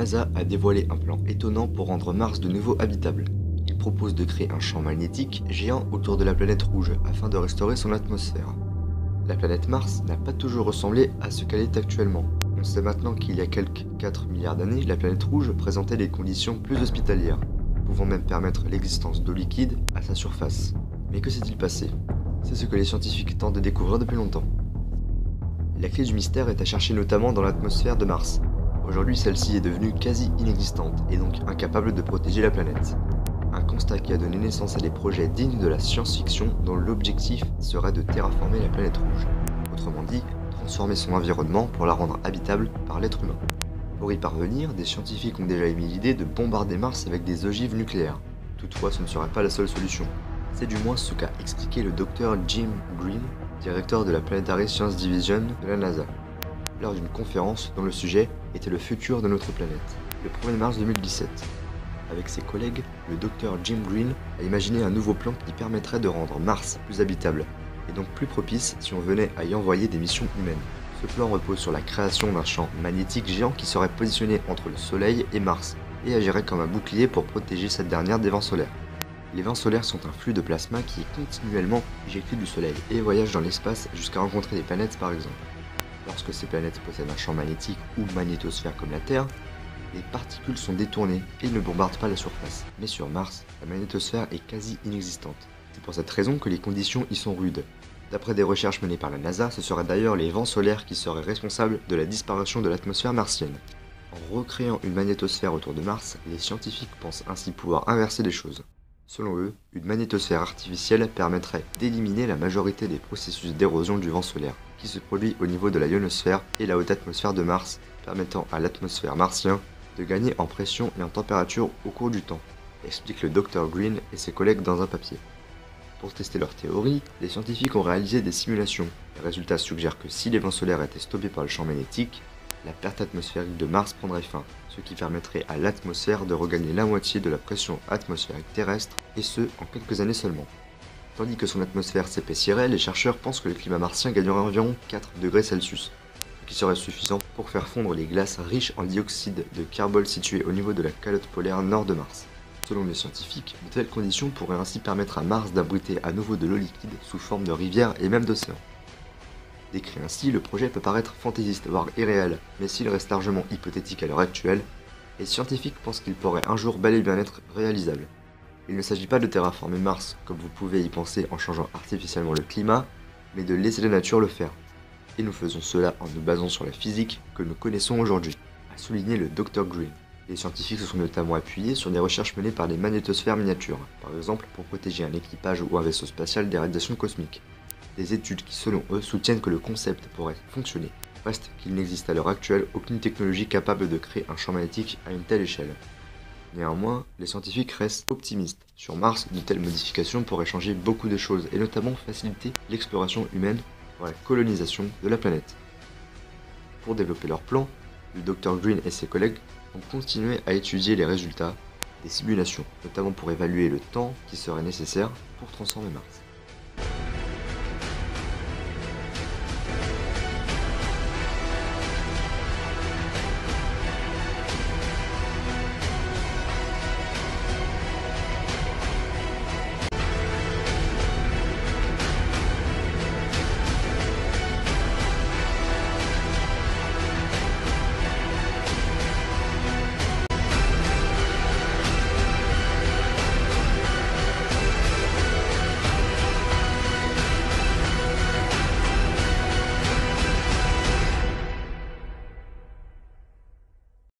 NASA a dévoilé un plan étonnant pour rendre Mars de nouveau habitable. Il propose de créer un champ magnétique géant autour de la planète rouge afin de restaurer son atmosphère. La planète Mars n'a pas toujours ressemblé à ce qu'elle est actuellement. On sait maintenant qu'il y a quelques 4 milliards d'années, la planète rouge présentait des conditions plus hospitalières, pouvant même permettre l'existence d'eau liquide à sa surface. Mais que s'est-il passé? C'est ce que les scientifiques tentent de découvrir depuis longtemps. La clé du mystère est à chercher notamment dans l'atmosphère de Mars. Aujourd'hui, celle-ci est devenue quasi inexistante et donc incapable de protéger la planète. Un constat qui a donné naissance à des projets dignes de la science-fiction dont l'objectif serait de terraformer la planète rouge. Autrement dit, transformer son environnement pour la rendre habitable par l'être humain. Pour y parvenir, des scientifiques ont déjà émis l'idée de bombarder Mars avec des ogives nucléaires. Toutefois, ce ne serait pas la seule solution. C'est du moins ce qu'a expliqué le docteur Jim Green, directeur de la Planetary Science Division de la NASA, lors d'une conférence dont le sujet était le futur de notre planète, le 1er mars 2017. Avec ses collègues, le docteur Jim Green a imaginé un nouveau plan qui permettrait de rendre Mars plus habitable, et donc plus propice si on venait à y envoyer des missions humaines. Ce plan repose sur la création d'un champ magnétique géant qui serait positionné entre le Soleil et Mars, et agirait comme un bouclier pour protéger cette dernière des vents solaires. Les vents solaires sont un flux de plasma qui est continuellement éjecté du Soleil et voyage dans l'espace jusqu'à rencontrer des planètes par exemple. Lorsque ces planètes possèdent un champ magnétique ou magnétosphère comme la Terre, les particules sont détournées et ne bombardent pas la surface. Mais sur Mars, la magnétosphère est quasi inexistante. C'est pour cette raison que les conditions y sont rudes. D'après des recherches menées par la NASA, ce seraient d'ailleurs les vents solaires qui seraient responsables de la disparition de l'atmosphère martienne. En recréant une magnétosphère autour de Mars, les scientifiques pensent ainsi pouvoir inverser les choses. Selon eux, une magnétosphère artificielle permettrait d'éliminer la majorité des processus d'érosion du vent solaire, qui se produit au niveau de la ionosphère et la haute atmosphère de Mars, permettant à l'atmosphère martien de gagner en pression et en température au cours du temps, explique le Dr Green et ses collègues dans un papier. Pour tester leur théorie, les scientifiques ont réalisé des simulations. Les résultats suggèrent que si les vents solaires étaient stoppés par le champ magnétique, la perte atmosphérique de Mars prendrait fin, ce qui permettrait à l'atmosphère de regagner la moitié de la pression atmosphérique terrestre, et ce, en quelques années seulement. Tandis que son atmosphère s'épaissirait, les chercheurs pensent que le climat martien gagnerait environ 4 degrés Celsius, ce qui serait suffisant pour faire fondre les glaces riches en dioxyde de carbone situées au niveau de la calotte polaire nord de Mars. Selon les scientifiques, de telles conditions pourraient ainsi permettre à Mars d'abriter à nouveau de l'eau liquide sous forme de rivières et même d'océans. Décrit ainsi, le projet peut paraître fantaisiste, voire irréel, mais s'il reste largement hypothétique à l'heure actuelle, les scientifiques pensent qu'il pourrait un jour bel et bien être réalisable. Il ne s'agit pas de terraformer Mars, comme vous pouvez y penser en changeant artificiellement le climat, mais de laisser la nature le faire. Et nous faisons cela en nous basant sur la physique que nous connaissons aujourd'hui, a souligné le Dr Green. Les scientifiques se sont notamment appuyés sur des recherches menées par des magnétosphères miniatures, par exemple pour protéger un équipage ou un vaisseau spatial des radiations cosmiques. Des études qui, selon eux, soutiennent que le concept pourrait fonctionner. Reste qu'il n'existe à l'heure actuelle aucune technologie capable de créer un champ magnétique à une telle échelle. Néanmoins, les scientifiques restent optimistes. Sur Mars, de telles modifications pourraient changer beaucoup de choses et notamment faciliter l'exploration humaine pour la colonisation de la planète. Pour développer leur plan, le Dr Green et ses collègues ont continué à étudier les résultats des simulations, notamment pour évaluer le temps qui serait nécessaire pour transformer Mars.